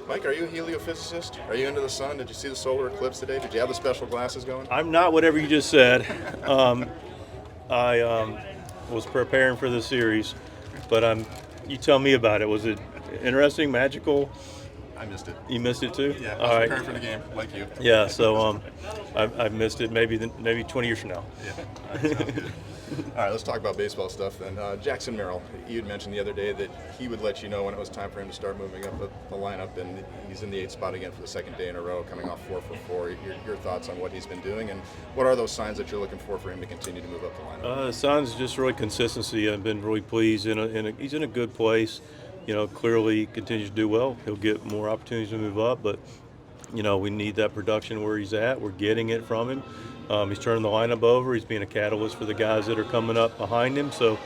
Mike, are you a heliophysicist? Are you into the sun? Did you see the solar eclipse today? Did you have the special glasses going? I'm not whatever you just said. I was preparing for the series, but you tell me about it. Was it interesting, magical? I missed it. You missed it too? Yeah, I All was right. preparing for the game, like you. Yeah, so I missed it maybe 20 years from now. Yeah, all right, sounds good. All right, let's talk about baseball stuff then. Jackson Merrill, you had mentioned the other day that he would let you know when it was time for him to start moving up the lineup, and he's in the 8th spot again for the second day in a row, coming off 4 for 4. Your thoughts on what he's been doing, and what are those signs that you're looking for him to continue to move up the lineup? The signs just really consistency. I've been really pleased. He's in a good place. Clearly he continues to do well. He'll get more opportunities to move up, but we need that production where he's at. We're getting it from him. He's turning the lineup over. He's being a catalyst for the guys that are coming up behind him. So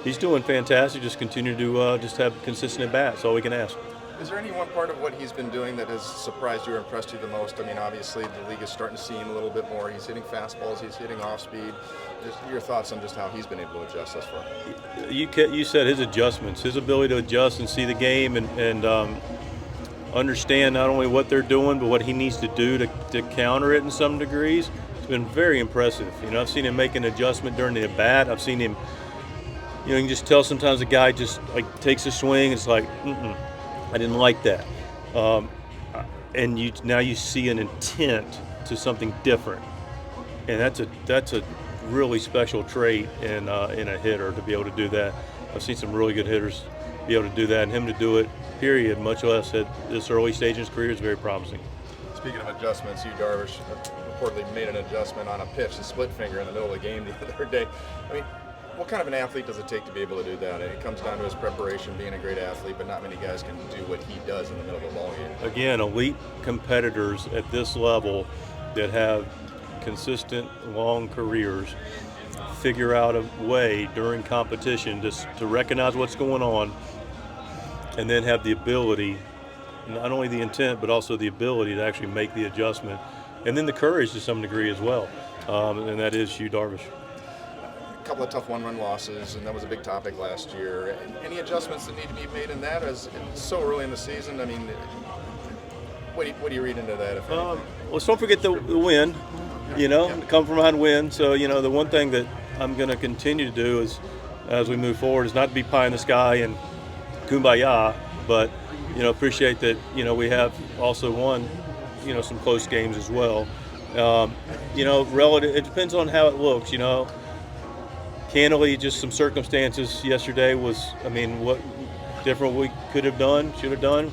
he's doing fantastic. Just continue to just have consistent at bats. That's all we can ask. Is there any one part of what he's been doing that has surprised you or impressed you the most? I mean, obviously the league is starting to see him a little bit more. He's hitting fastballs. He's hitting off speed. Just your thoughts on just how he's been able to adjust thus far. You said his adjustments, his ability to adjust and see the game and understand not only what they're doing but what he needs to do to counter it in some degrees. It's been very impressive. I've seen him make an adjustment during the at bat. I've seen him. You can just tell sometimes a guy just like takes a swing. It's like, I didn't like that. And now you see an intent to something different, and that's a really special trait in a hitter to be able to do that. I've seen some really good hitters be able to do that, and him to do it, period, much less at this early stage in his career, is very promising. Speaking of adjustments, Darvish reportedly made an adjustment on a pitch, a split finger in the middle of the game the other day. I mean, what kind of an athlete does it take to be able to do that? It comes down to his preparation, being a great athlete, but not many guys can do what he does in the middle of a ball game. Again, elite competitors at this level that have consistent, long careers figure out a way during competition to recognize what's going on and then have the ability, not only the intent, but also the ability to actually make the adjustment, and then the courage to some degree as well, and that is Yu Darvish. A couple of tough one-run losses, and that was a big topic last year. Any adjustments that need to be made in that, as it's so early in the season? I mean, what do you read into that, if anything? Let's don't forget the win, come from behind win. So, the one thing that I'm going to continue to do is, as we move forward, is not to be pie in the sky and kumbaya, but, appreciate that, we have also won, some close games as well. Relative, it depends on how it looks, Candidly, just some circumstances yesterday was, what different we could have done, should have done.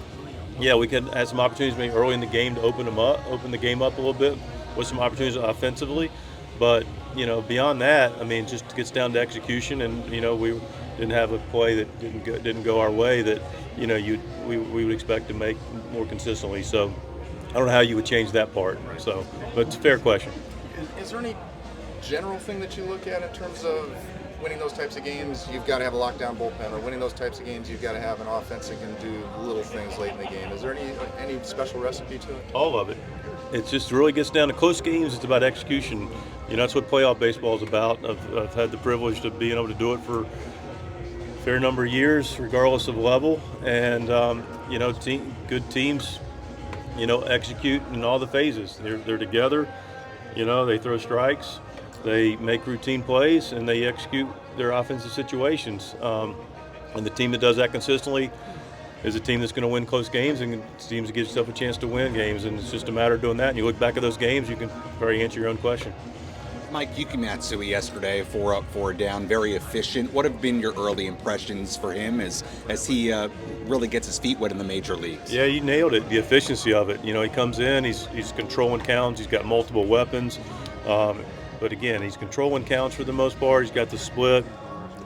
Yeah, we could have some opportunities maybe early in the game to open the game up a little bit with some opportunities offensively. But, beyond that, just gets down to execution, and, we didn't have a play that didn't go our way that, we would expect to make more consistently. So I don't know how you would change that part. So, but it's a fair question. Is there any general thing that you look at in terms of winning those types of games? You've got to have a lockdown bullpen, or winning those types of games, you've got to have an offense that can do little things late in the game. Is there any special recipe to it? All of it. It just really gets down to close games. It's about execution. That's what playoff baseball is about. I've had the privilege of being able to do it for a fair number of years, regardless of level. And good teams, execute in all the phases. They're together. They throw strikes. They make routine plays, and they execute their offensive situations. And the team that does that consistently is a team that's going to win close games, and teams that give yourself a chance to win games. And it's just a matter of doing that. And you look back at those games, you can probably answer your own question. Mike, Yuki Matsui yesterday, 4 up, 4 down, very efficient. What have been your early impressions for him as he really gets his feet wet in the major leagues? Yeah, you nailed it, the efficiency of it. He comes in, he's controlling counts, he's got multiple weapons. But again, he's controlling counts for the most part. He's got the split.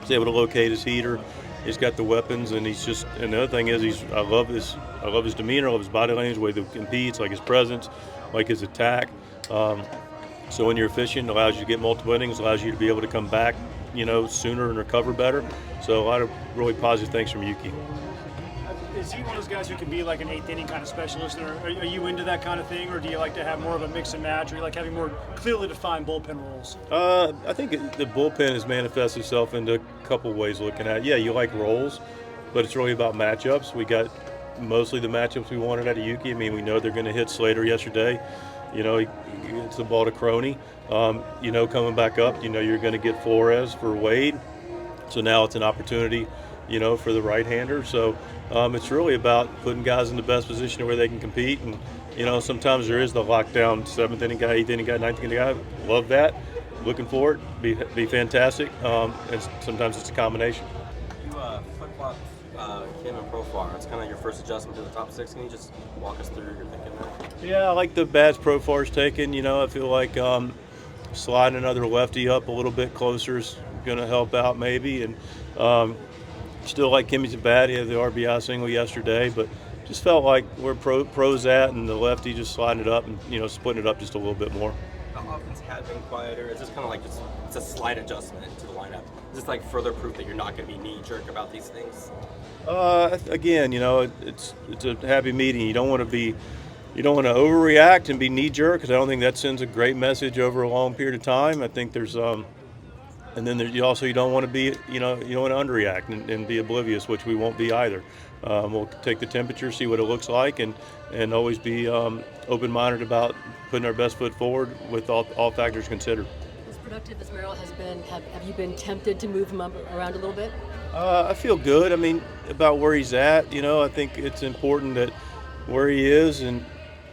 He's able to locate his heater. He's got the weapons, and he's just. And the other thing is, I love his demeanor, I love his body language, the way he competes, like his presence, like his attack. So when you're efficient, it allows you to get multiple innings, allows you to be able to come back, sooner and recover better. So a lot of really positive things from Yuki. Is he one of those guys who can be like an 8th inning kind of specialist? Or are you into that kind of thing, or do you like to have more of a mix and match, or you like having more clearly defined bullpen roles? I think the bullpen has manifested itself into a couple ways looking at it. Yeah, you like roles, but it's really about matchups. We got mostly the matchups we wanted out of Yuki. I mean, we know they're going to hit Slater yesterday. You know, he gets the ball to Crony. You know, coming back up, you know, you're going to get Flores for Wade. So now it's an opportunity, you know, for the right-hander. So it's really about putting guys in the best position where they can compete. And, you know, sometimes there is the lockdown 7th inning guy, 8th inning guy, 9th inning guy. Love that. Looking for it. Be fantastic. And sometimes it's a combination. You flip-flop Kim and Profar. It's kind of your first adjustment to the top 6. Can you just walk us through your thinking there? Yeah, I like the bats Profar's taken. You know, I feel like sliding another lefty up a little bit closer is going to help out maybe. And still like Kimmy's at bat. He had the RBI single yesterday, but just felt like where pros at and the lefty just sliding it up and, you know, splitting it up just a little bit more. The offense had been quieter. It's just kind of like it's a slight adjustment to the lineup. Is this like further proof that you're not going to be knee-jerk about these things? Again, you know, it's a happy meeting. You don't want to overreact and be knee-jerk because I don't think that sends a great message over a long period of time. I think there's and then you don't want to be, you don't want to underreact and be oblivious, which we won't be either. We'll take the temperature, see what it looks like, and always be open-minded about putting our best foot forward with all factors considered. As productive as Merrill has been, have you been tempted to move him around a little bit? I feel good. I mean, about where he's at. You know, I think it's important that where he is, and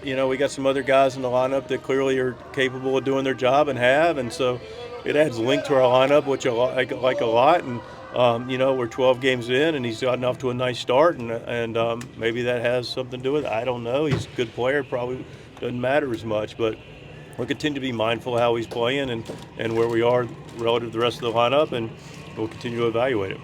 you know, we got some other guys in the lineup that clearly are capable of doing their job and have, and so it adds link to our lineup, which I like a lot. And you know, we're 12 games in, and he's gotten off to a nice start, and maybe that has something to do with it. I don't know. He's a good player. Probably doesn't matter as much, but we'll continue to be mindful of how he's playing and where we are relative to the rest of the lineup, and we'll continue to evaluate it.